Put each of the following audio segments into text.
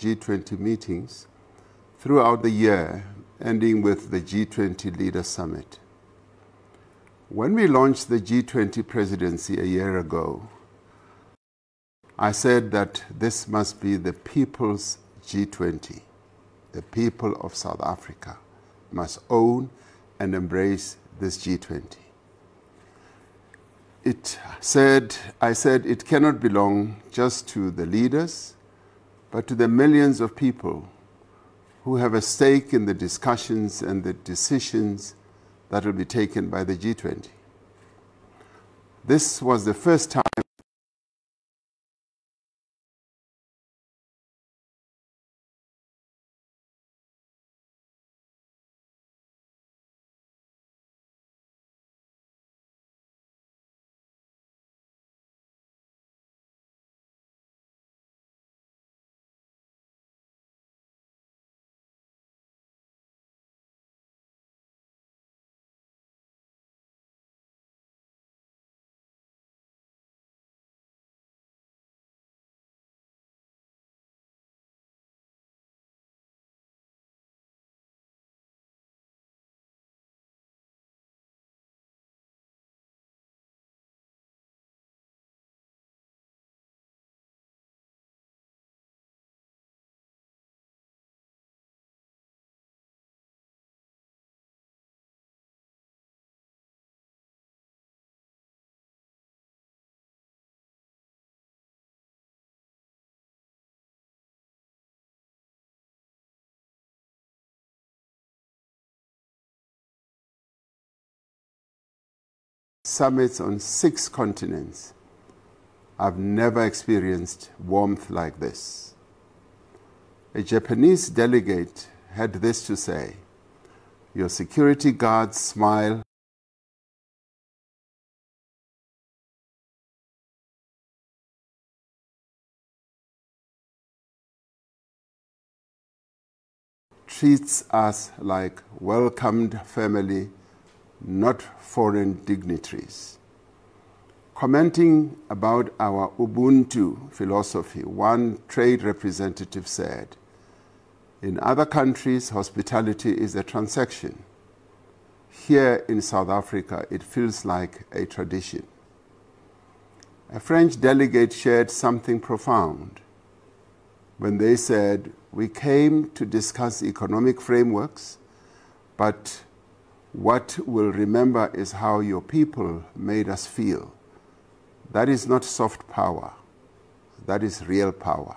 G20 meetings throughout the year, ending with the G20 Leaders Summit. When we launched the G20 presidency a year ago, I said that this must be the people's G20. The people of South Africa must own and embrace this G20. I said it cannot belong just to the leaders, but to the millions of people who have a stake in the discussions and the decisions that will be taken by the G20. This was the first time summits on 6 continents. I've never experienced warmth like this. A Japanese delegate had this to say: "Your security guards smile treats us like welcomed family, not foreign dignitaries." Commenting about our Ubuntu philosophy, one trade representative said, "In other countries, hospitality is a transaction. Here in South Africa, it feels like a tradition." A French delegate shared something profound when they said, "We came to discuss economic frameworks, but what we'll remember is how your people made us feel. That is not soft power. That is real power."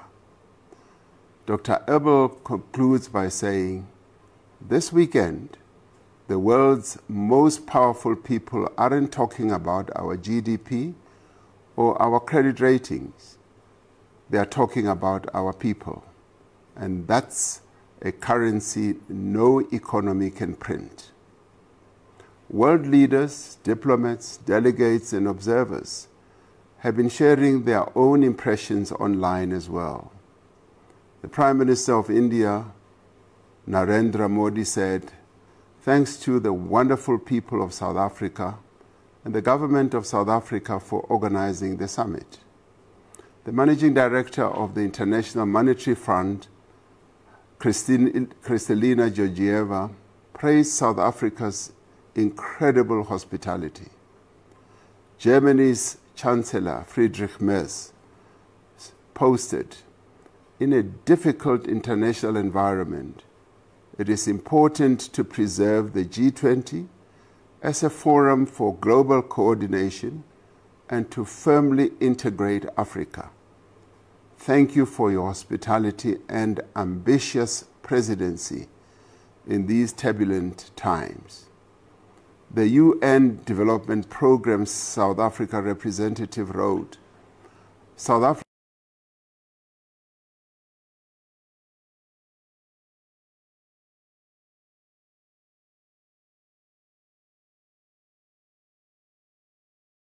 Dr. Ebel concludes by saying, "This weekend, the world's most powerful people aren't talking about our GDP or our credit ratings. They are talking about our people. And that's a currency no economy can print." World leaders, diplomats, delegates, and observers have been sharing their own impressions online as well. The Prime Minister of India, Narendra Modi, said, "Thanks to the wonderful people of South Africa and the government of South Africa for organizing the summit." The Managing Director of the International Monetary Fund, Kristalina Georgieva, praised South Africa's incredible hospitality. Germany's Chancellor Friedrich Merz posted, "In a difficult international environment, it is important to preserve the G20 as a forum for global coordination and to firmly integrate Africa. Thank you for your hospitality and ambitious presidency in these turbulent times." The UN Development Programme's South Africa representative wrote, "South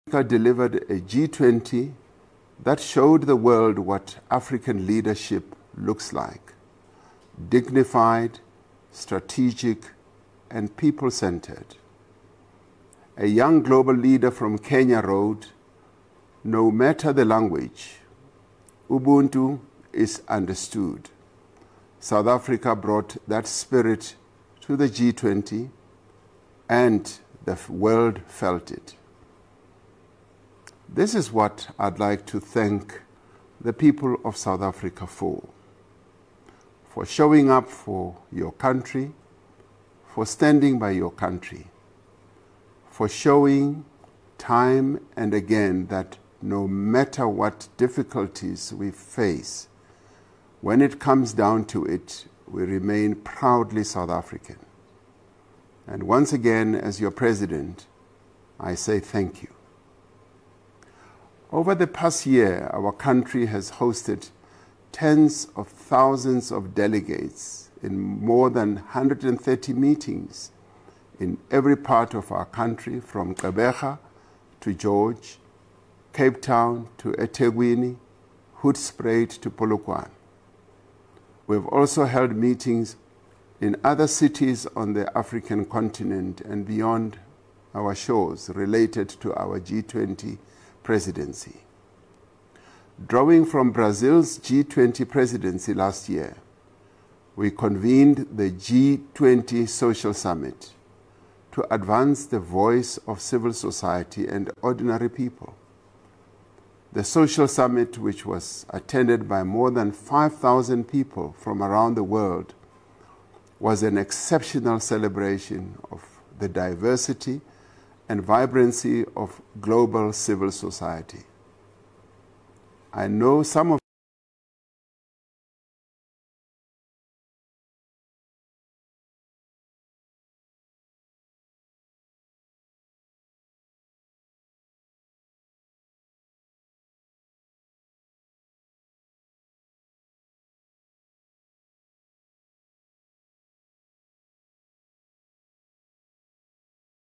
Africa delivered a G20 that showed the world what African leadership looks like: dignified, strategic, and people-centered." A young global leader from Kenya wrote, "No matter the language, Ubuntu is understood. South Africa brought that spirit to the G20 and the world felt it. This is what I'd like to thank the people of South Africa for showing up for your country, for standing by your country, for showing time and again that no matter what difficulties we face, when it comes down to it, we remain proudly South African. And once again, as your president, I say thank you. Over the past year, our country has hosted tens of thousands of delegates in more than 130 meetings in every part of our country, from Gqeberha to George, Cape Town to eThekwini, Hoedspruit to Polokwane. We've also held meetings in other cities on the African continent and beyond our shores related to our G20 presidency. Drawing from Brazil's G20 presidency last year, we convened the G20 Social Summit to advance the voice of civil society and ordinary people. The Social Summit, which was attended by more than 5,000 people from around the world, was an exceptional celebration of the diversity and vibrancy of global civil society. I know some of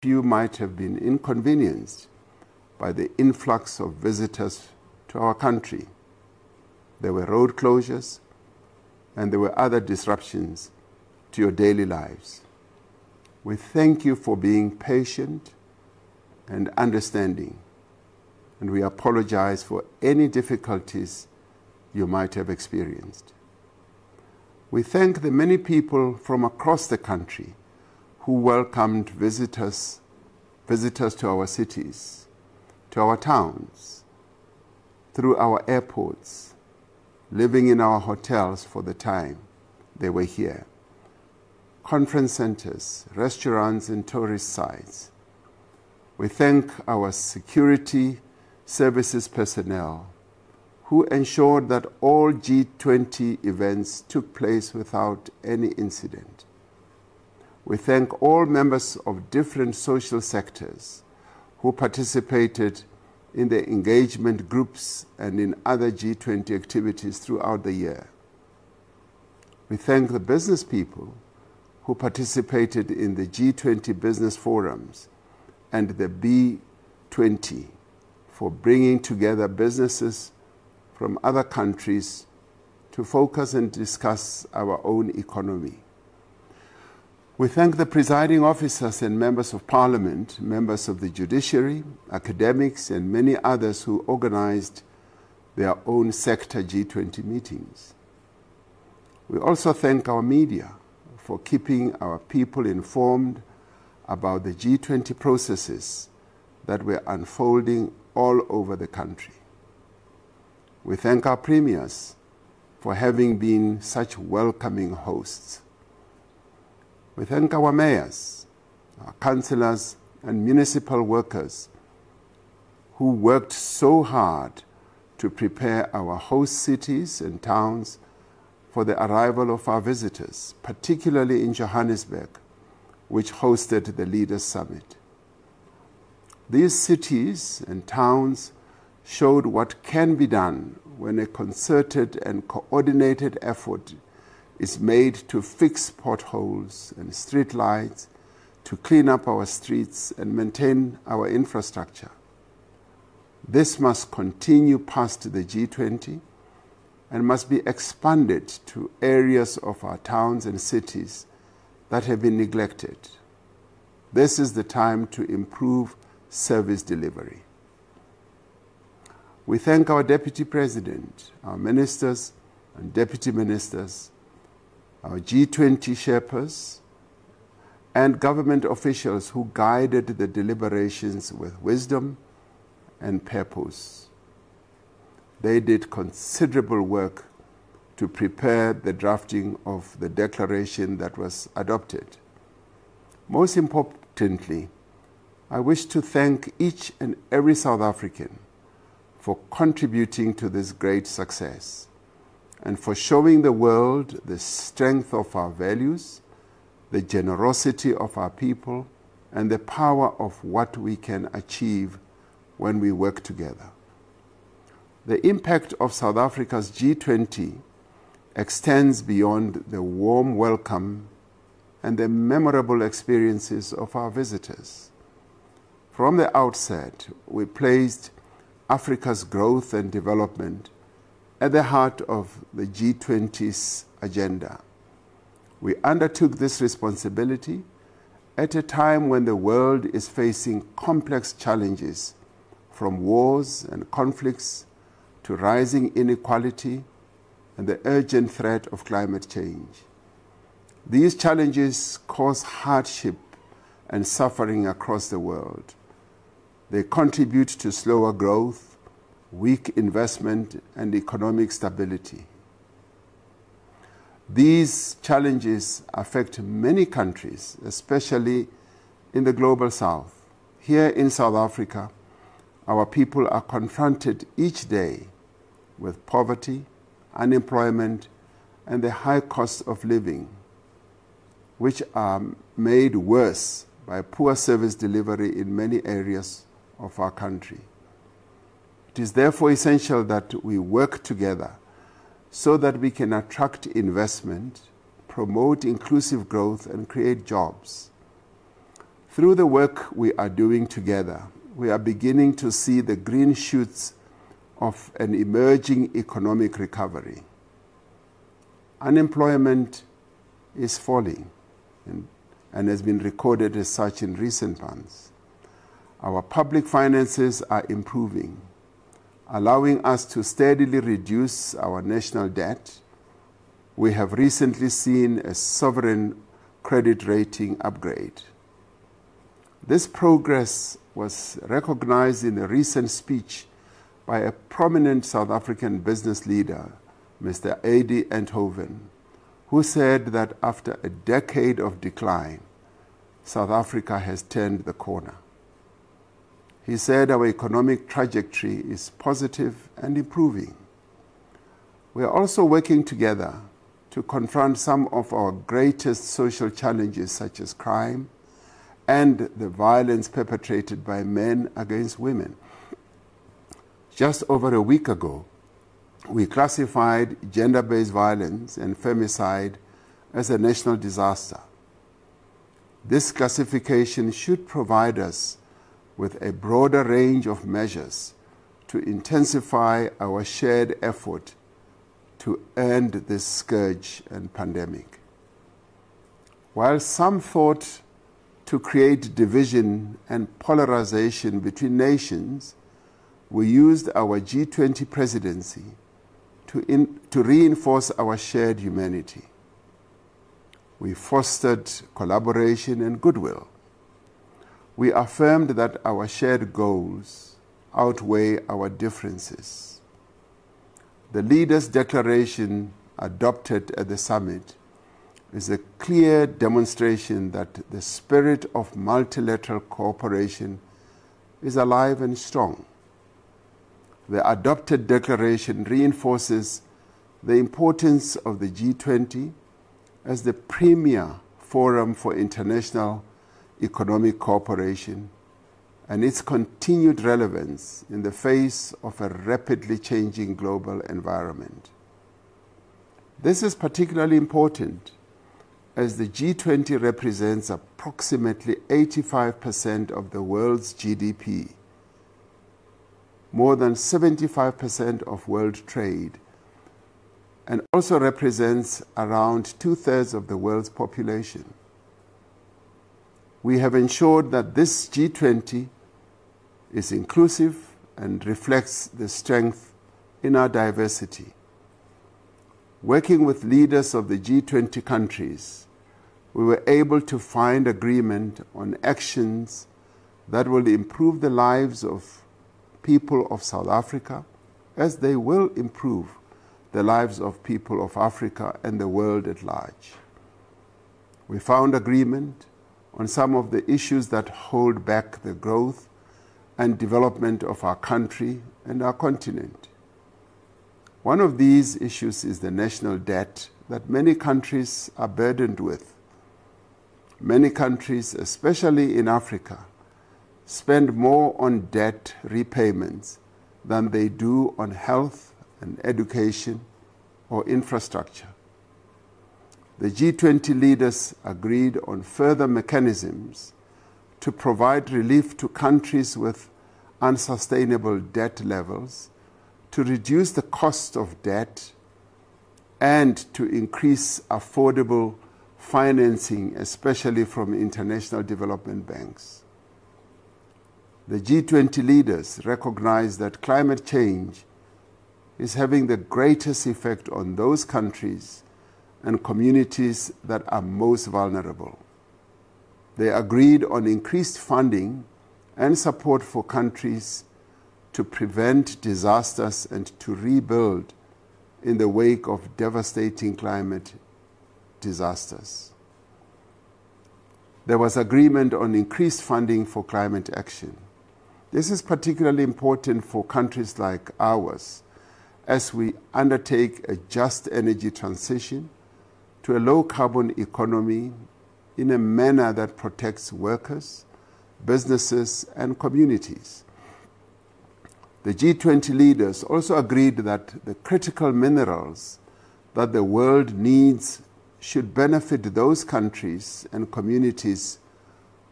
you might have been inconvenienced by the influx of visitors to our country. There were road closures and there were other disruptions to your daily lives. We thank you for being patient and understanding, and we apologize for any difficulties you might have experienced. We thank the many people from across the country who welcomed visitors to our cities, to our towns, through our airports, living in our hotels for the time they were here, conference centers, restaurants, and tourist sites. We thank our security services personnel who ensured that all G20 events took place without any incident. We thank all members of different social sectors who participated in the engagement groups and in other G20 activities throughout the year. We thank the business people who participated in the G20 business forums and the B20 for bringing together businesses from other countries to focus and discuss our own economy. We thank the presiding officers and members of parliament, members of the judiciary, academics, and many others who organized their own sector G20 meetings. We also thank our media for keeping our people informed about the G20 processes that were unfolding all over the country. We thank our premiers for having been such welcoming hosts. We thank our mayors, our councillors, and municipal workers who worked so hard to prepare our host cities and towns for the arrival of our visitors, particularly in Johannesburg, which hosted the Leaders' Summit. These cities and towns showed what can be done when a concerted and coordinated effort is made to fix potholes and street lights, to clean up our streets and maintain our infrastructure. This must continue past the G20 and must be expanded to areas of our towns and cities that have been neglected. This is the time to improve service delivery. We thank our Deputy President, our ministers and deputy ministers, our G20 Sherpas, and government officials who guided the deliberations with wisdom and purpose. They did considerable work to prepare the drafting of the declaration that was adopted. Most importantly, I wish to thank each and every South African for contributing to this great success and for showing the world the strength of our values, the generosity of our people, and the power of what we can achieve when we work together. The impact of South Africa's G20 extends beyond the warm welcome and the memorable experiences of our visitors. From the outset, we placed Africa's growth and development at the heart of the G20's agenda. We undertook this responsibility at a time when the world is facing complex challenges, from wars and conflicts to rising inequality and the urgent threat of climate change. These challenges cause hardship and suffering across the world. They contribute to slower growth, weak investment, and economic stability. These challenges affect many countries, especially in the global south. Here in South Africa, our people are confronted each day with poverty, unemployment, and the high cost of living, which are made worse by poor service delivery in many areas of our country. It is therefore essential that we work together so that we can attract investment, promote inclusive growth, and create jobs. Through the work we are doing together, we are beginning to see the green shoots of an emerging economic recovery. Unemployment is falling and has been recorded as such in recent months. Our public finances are improving, allowing us to steadily reduce our national debt. We have recently seen a sovereign credit rating upgrade. This progress was recognized in a recent speech by a prominent South African business leader, Mr. Adi Enthoven, who said that after a decade of decline, South Africa has turned the corner. He said our economic trajectory is positive and improving. We are also working together to confront some of our greatest social challenges, such as crime and the violence perpetrated by men against women. Just over a week ago, we classified gender-based violence and femicide as a national disaster. This classification should provide us with a broader range of measures to intensify our shared effort to end this scourge and pandemic. While some thought to create division and polarization between nations, we used our G20 presidency to reinforce our shared humanity. We fostered collaboration and goodwill. We affirmed that our shared goals outweigh our differences. The leaders' declaration adopted at the summit is a clear demonstration that the spirit of multilateral cooperation is alive and strong. The adopted declaration reinforces the importance of the G20 as the premier forum for international economic cooperation and its continued relevance in the face of a rapidly changing global environment. This is particularly important as the G20 represents approximately 85% of the world's GDP, more than 75% of world trade, and also represents around 2/3 of the world's population. We have ensured that this G20 is inclusive and reflects the strength in our diversity. working with leaders of the G20 countries, we were able to find agreement on actions that will improve the lives of people of South Africa, as they will improve the lives of people of Africa and the world at large. We found agreement on some of the issues that hold back the growth and development of our country and our continent. One of these issues is the national debt that many countries are burdened with. Many countries, especially in Africa, spend more on debt repayments than they do on health and education or infrastructure. The G20 leaders agreed on further mechanisms to provide relief to countries with unsustainable debt levels, to reduce the cost of debt, and to increase affordable financing, especially from international development banks. The G20 leaders recognize that climate change is having the greatest effect on those countries and communities that are most vulnerable. They agreed on increased funding and support for countries to prevent disasters and to rebuild in the wake of devastating climate disasters. There was agreement on increased funding for climate action. This is particularly important for countries like ours as we undertake a just energy transition to a low-carbon economy in a manner that protects workers, businesses, and communities. The G20 leaders also agreed that the critical minerals that the world needs should benefit those countries and communities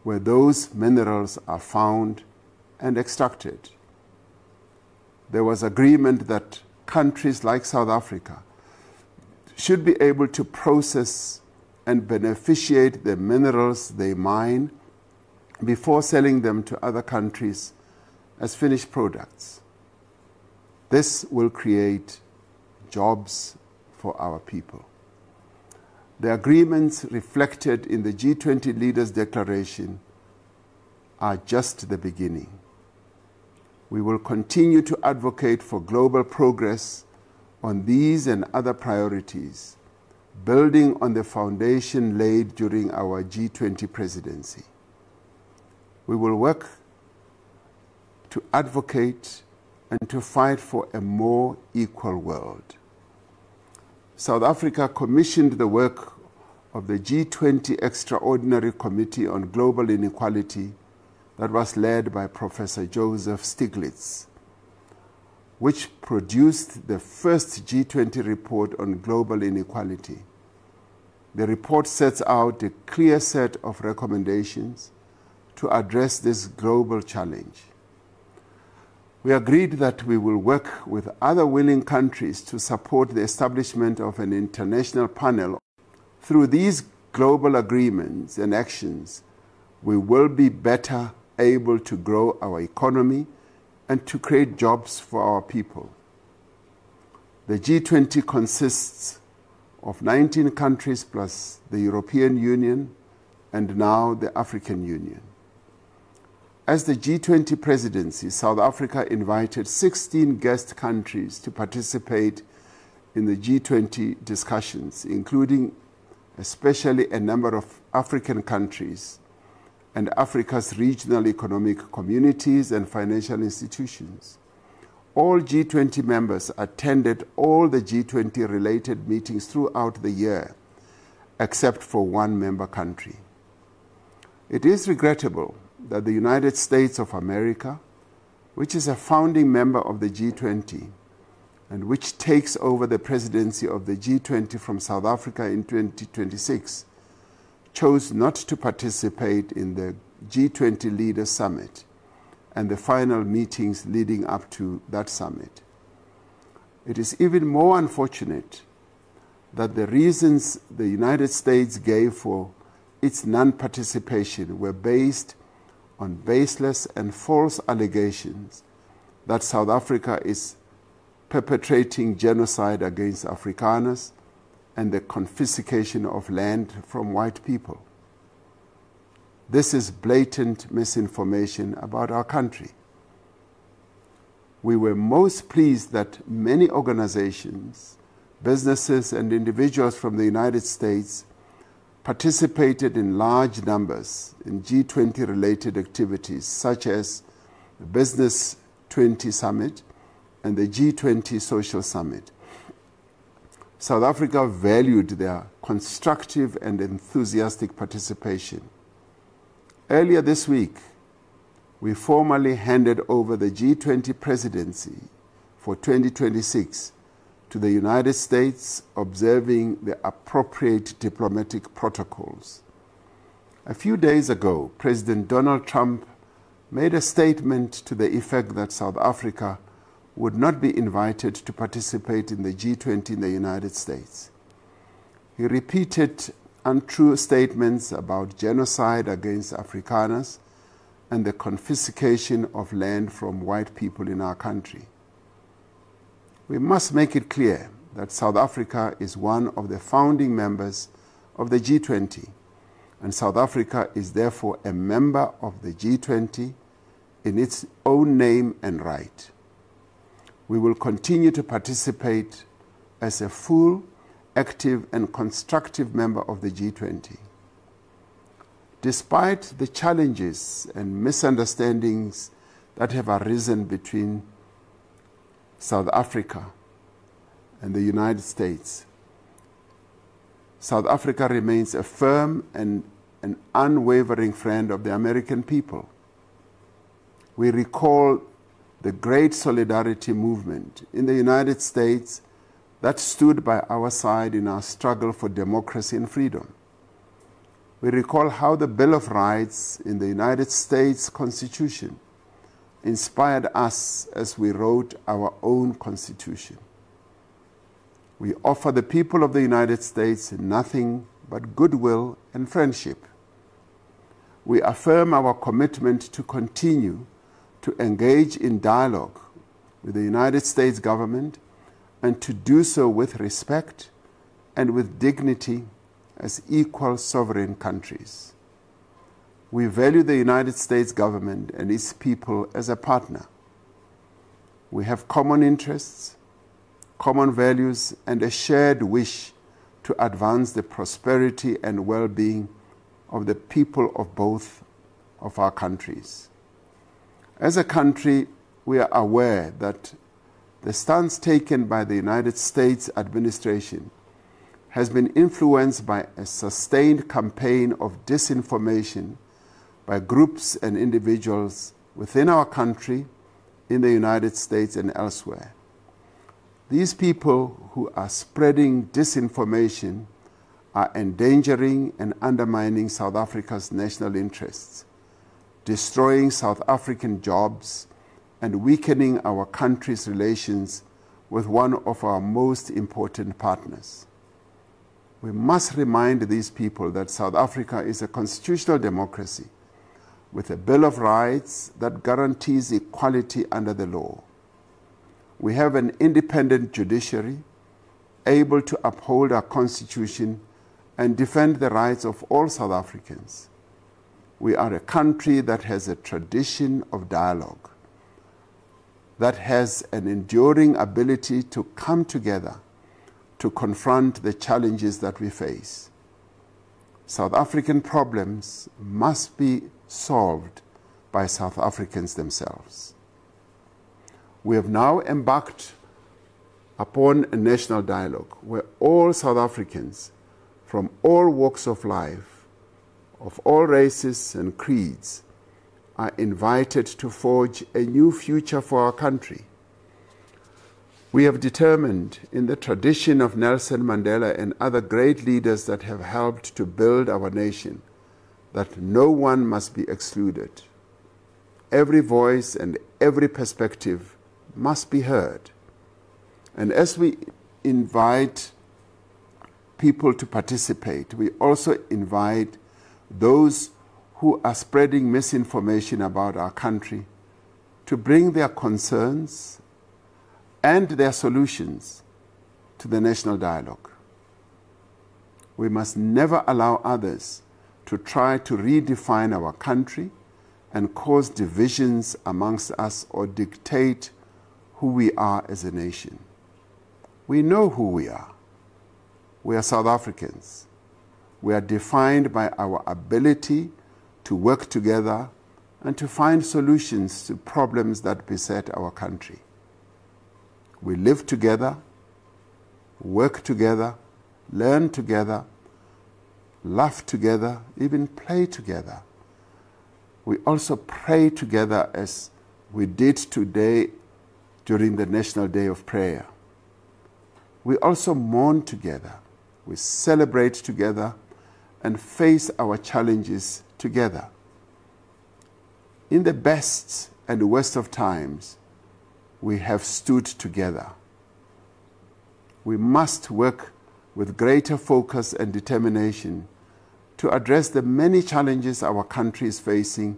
where those minerals are found and extracted. There was agreement that countries like South Africa should be able to process and beneficiate the minerals they mine before selling them to other countries as finished products. This will create jobs for our people. The agreements reflected in the G20 leaders' declaration are just the beginning. We will continue to advocate for global progress on these and other priorities, building on the foundation laid during our G20 presidency. We will work to advocate and to fight for a more equal world. South Africa commissioned the work of the G20 Extraordinary Committee on Global Inequality that was led by Professor Joseph Stiglitz, which produced the first G20 report on global inequality. The report sets out a clear set of recommendations to address this global challenge. We agreed that we will work with other willing countries to support the establishment of an international panel. Through these global agreements and actions, we will be better able to grow our economy and to create jobs for our people. The G20 consists of 19 countries plus the European Union and now the African Union. As the G20 presidency, South Africa invited 16 guest countries to participate in the G20 discussions, including especially a number of African countries and Africa's regional economic communities and financial institutions. All G20 members attended all the G20 related meetings throughout the year, except for one member country. It is regrettable that the United States of America, which is a founding member of the G20 and which takes over the presidency of the G20 from South Africa in 2026, chose not to participate in the G20 Leaders Summit and the final meetings leading up to that summit. It is even more unfortunate that the reasons the United States gave for its non-participation were based on baseless and false allegations that South Africa is perpetrating genocide against Afrikaners and the confiscation of land from white people. This is blatant misinformation about our country. We were most pleased that many organizations, businesses, and individuals from the United States participated in large numbers in G20-related activities such as the Business 20 Summit and the G20 Social Summit. South Africa valued their constructive and enthusiastic participation. Earlier this week, we formally handed over the G20 presidency for 2026 to the United States, observing the appropriate diplomatic protocols. A few days ago, President Donald Trump made a statement to the effect that South Africa would not be invited to participate in the G20 in the United States. He repeated untrue statements about genocide against Afrikaners and the confiscation of land from white people in our country. We must make it clear that South Africa is one of the founding members of the G20, and South Africa is therefore a member of the G20 in its own name and right. We will continue to participate as a full, active, and constructive member of the G20. Despite the challenges and misunderstandings that have arisen between South Africa and the United States, South Africa remains a firm and an unwavering friend of the American people. We recall the great solidarity movement in the United States that stood by our side in our struggle for democracy and freedom. We recall how the Bill of Rights in the United States Constitution inspired us as we wrote our own Constitution. We offer the people of the United States nothing but goodwill and friendship. We affirm our commitment to continue to engage in dialogue with the United States government and to do so with respect and with dignity as equal sovereign countries. We value the United States government and its people as a partner. We have common interests, common values, and a shared wish to advance the prosperity and well-being of the people of both of our countries. As a country, we are aware that the stance taken by the United States administration has been influenced by a sustained campaign of disinformation by groups and individuals within our country, in the United States, and elsewhere. These people who are spreading disinformation are endangering and undermining South Africa's national interests, destroying South African jobs, and weakening our country's relations with one of our most important partners. We must remind these people that South Africa is a constitutional democracy with a Bill of Rights that guarantees equality under the law. We have an independent judiciary able to uphold our Constitution and defend the rights of all South Africans. We are a country that has a tradition of dialogue, that has an enduring ability to come together to confront the challenges that we face. South African problems must be solved by South Africans themselves. We have now embarked upon a national dialogue where all South Africans from all walks of life, of all races and creeds, are invited to forge a new future for our country. We have determined, in the tradition of Nelson Mandela and other great leaders that have helped to build our nation, that no one must be excluded. Every voice and every perspective must be heard. And as we invite people to participate, we also invite those who are spreading misinformation about our country to bring their concerns and their solutions to the national dialogue. We must never allow others to try to redefine our country and cause divisions amongst us or dictate who we are as a nation. We know who we are. We are South Africans. We are defined by our ability to work together and to find solutions to problems that beset our country. We live together, work together, learn together, laugh together, even play together. We also pray together as we did today during the National Day of Prayer. We also mourn together. We celebrate together and face our challenges together. In the best and worst of times, we have stood together. We must work with greater focus and determination to address the many challenges our country is facing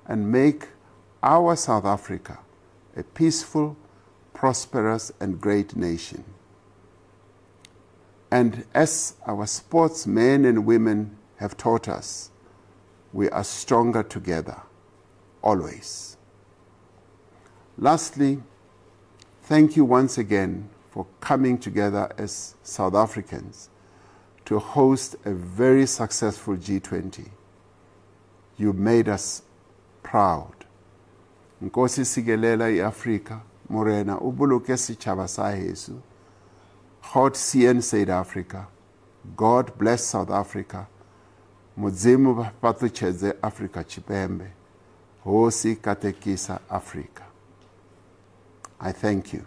and make our South Africa a peaceful, prosperous, and great nation. And as our sportsmen and women have taught us, we are stronger together, always. Lastly, thank you once again for coming together as South Africans to host a very successful G20. You made us proud. Nkosi sikelela iAfrika, Morena ubuluke sitjhaba sa heso. God CN South Africa. God bless South Africa. Mudzimu ba pathucheze Africa Chipembe. Hosi katekisa Africa. I thank you.